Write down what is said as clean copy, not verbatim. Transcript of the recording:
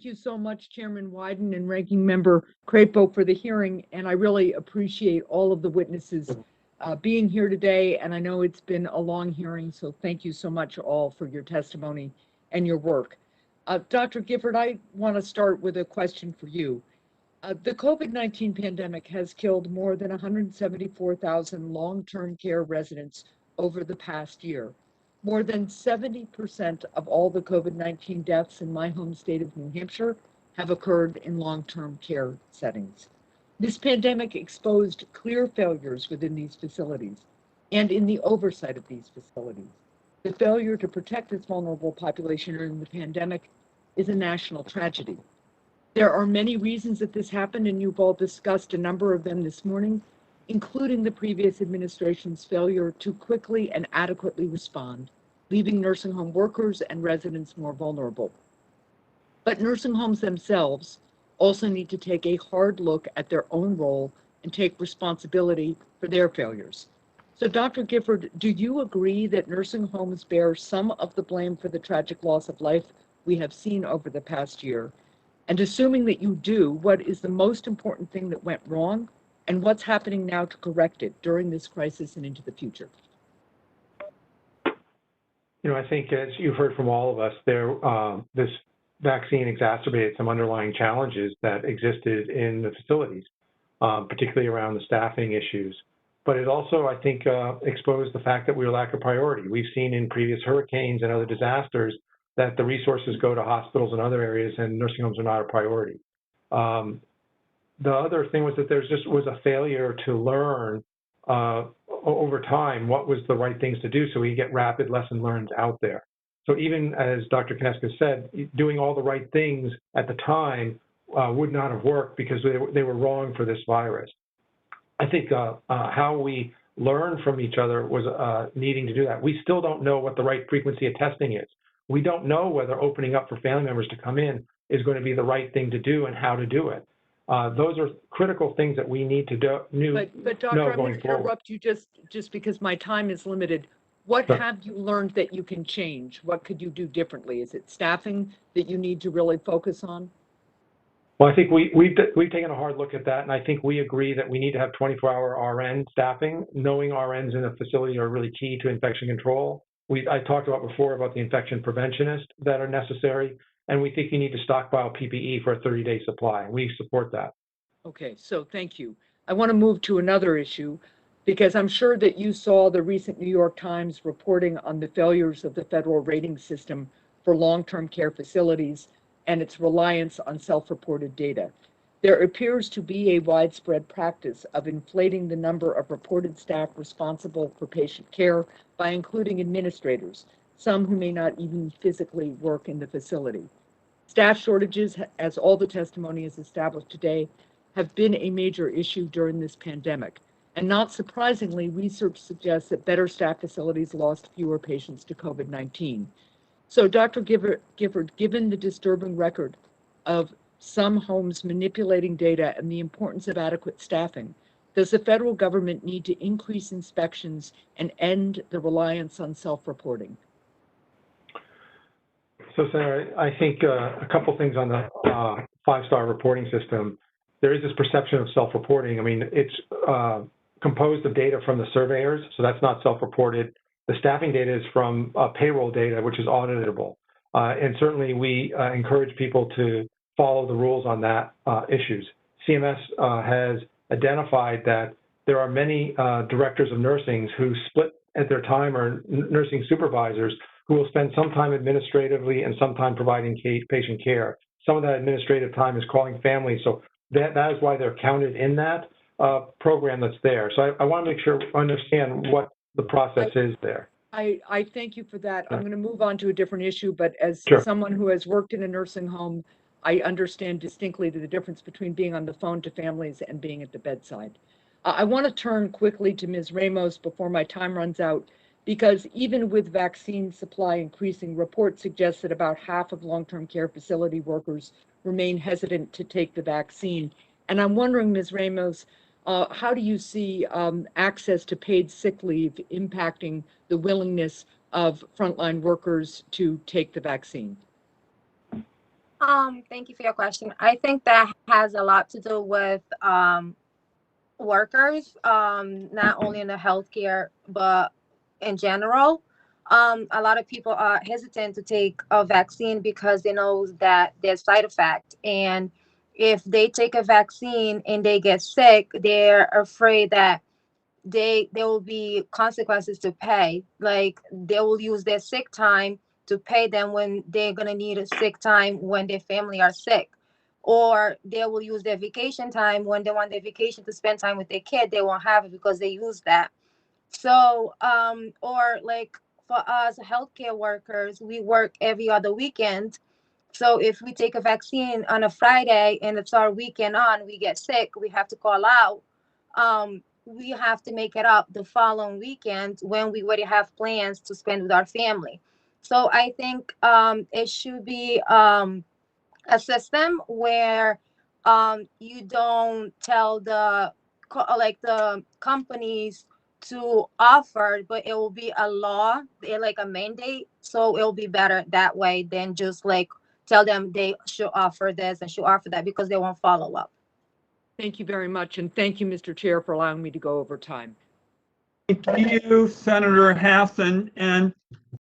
Thank you so much, Chairman Wyden and Ranking Member Crapo, for the hearing, and I really appreciate all of the witnesses being here today. And I know it's been a long hearing, so thank you so much all for your testimony and your work. Dr. Gifford, I want to start with a question for you. The COVID-19 pandemic has killed more than 174,000 long-term care residents over the past year. More than 70% of all the COVID-19 deaths in my home state of New Hampshire have occurred in long-term care settings. This pandemic exposed clear failures within these facilities and in the oversight of these facilities. The failure to protect this vulnerable population during the pandemic is a national tragedy. There are many reasons that this happened, and you've all discussed a number of them this morning, including the previous administration's failure to quickly and adequately respond, leaving nursing home workers and residents more vulnerable. But nursing homes themselves also need to take a hard look at their own role and take responsibility for their failures. So, Dr. Gifford, do you agree that nursing homes bear some of the blame for the tragic loss of life we have seen over the past year? And assuming that you do, what is the most important thing that went wrong, and what's happening now to correct it during this crisis and into the future? I think as you've heard from all of us, this vaccine exacerbated some underlying challenges that existed in the facilities, particularly around the staffing issues. But it also, I think, exposed the fact that we lack a priority. We've seen in previous hurricanes and other disasters that the resources go to hospitals and other areas, and nursing homes are not a priority. The other thing was that there just was a failure to learn over time what was the right things to do so we get rapid lesson learned out there. So even as Dr. Koneska said, doing all the right things at the time would not have worked because they were wrong for this virus. I think how we learn from each other was needing to do that. We still don't know what the right frequency of testing is. We don't know whether opening up for family members to come in is going to be the right thing to do and how to do it. Those are critical things that we need to know But Doctor, I'm going going to forward. interrupt you just because my time is limited. What have you learned that you can change? What could you do differently? Is it staffing that you need to really focus on? Well, I think we've taken a hard look at that, and I think we agree that we need to have 24-hour RN staffing. Knowing RNs in a facility are really key to infection control. I talked about before about the infection preventionists that are necessary, and we think you need to stockpile PPE for a 30-day supply. We support that. Okay, so thank you. I want to move to another issue because I'm sure that you saw the recent New York Times reporting on the failures of the federal rating system for long-term care facilities and its reliance on self-reported data. There appears to be a widespread practice of inflating the number of reported staff responsible for patient care by including administrators, some who may not even physically work in the facility. Staff shortages, as all the testimony is established today, have been a major issue during this pandemic. And not surprisingly, research suggests that better staffed facilities lost fewer patients to COVID-19. So, Dr. Gifford, given the disturbing record of some homes manipulating data and the importance of adequate staffing, does the federal government need to increase inspections and end the reliance on self-reporting? So, Senator, I think a couple things on the five-star reporting system. There is this perception of self-reporting. I mean, it's composed of data from the surveyors, so that's not self-reported. The staffing data is from payroll data, which is auditable. And certainly we encourage people to follow the rules on that issues. CMS has identified that there are many directors of nursing who split at their time or nursing supervisors who will spend some time administratively and some time providing patient care. Some of that administrative time is calling families. So that is why they're counted in that program that's there. So I want to make sure I understand what the process is there. I thank you for that. I'm going to move on to a different issue, but as someone who has worked in a nursing home, I understand distinctly the difference between being on the phone to families and being at the bedside. I want to turn quickly to Ms. Ramos before my time runs out, because even with vaccine supply increasing, reports suggest that about half of long-term care facility workers remain hesitant to take the vaccine. And I'm wondering, Ms. Ramos, how do you see access to paid sick leave impacting the willingness of frontline workers to take the vaccine? Thank you for your question. I think that has a lot to do with workers, not only in the healthcare, but in general. A lot of people are hesitant to take a vaccine because they know that there's side effect. And if they take a vaccine and they get sick, they're afraid that there will be consequences to pay. Like they will use their sick time to pay them when they're gonna need a sick time when their family are sick, or they will use their vacation time when they want their vacation to spend time with their kid. They won't have it because they use that. So, or like for us healthcare workers, we work every other weekend. So if we take a vaccine on a Friday and it's our weekend on, we get sick, we have to call out. We have to make it up the following weekend when we already have plans to spend with our family. So I think it should be a system where you don't tell like the companies to offer, but it will be a law, like a mandate. So it will be better that way than just like tell them they should offer this and should offer that, because they won't follow up. Thank you very much, and thank you, Mr. Chair, for allowing me to go over time. Thank you, Senator Hassan. And